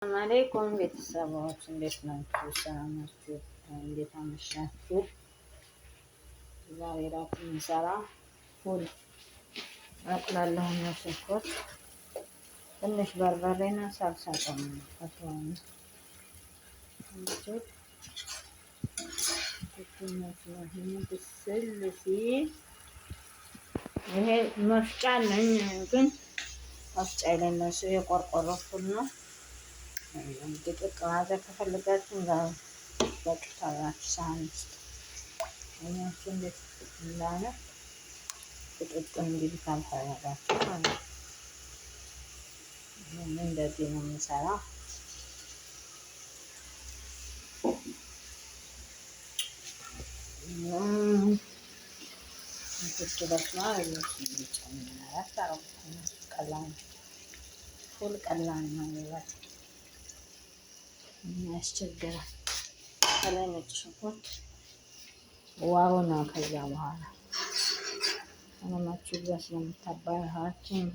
ሰላም አለይኩም ቤተሰቦች እንዴት ናችሁ? ሰላም ናችሁ? እንዴት አመሻችሁ? ዛሬ ራት የምንሰራ ፉል አቅላለሁና ሽንኩርት ትንሽ በርበሬና ሳልሳ ጨምርበታለሁ። ብስል ሲል ይሄ መፍጫ ነኝ ግን መፍጫ የሌለው የቆርቆሮ ፉል ነው። ድቅቅ ማድረግ ከፈለጋችሁ በጩታላችሁ ሳህን ውስጥ እኛችሁ እንዴት እንዳለ ድቅቅ እንዲል ካልፈለጋችሁ ማለት ነው። እንደዚህ ነው የምሰራው። ፉል ቀላል ነው ያስቸግራል። ከላይ ነጭ ሽንኩርት ዋው ነው። ከዚያ በኋላ አለማችሁ ጋር ስለምታባያችን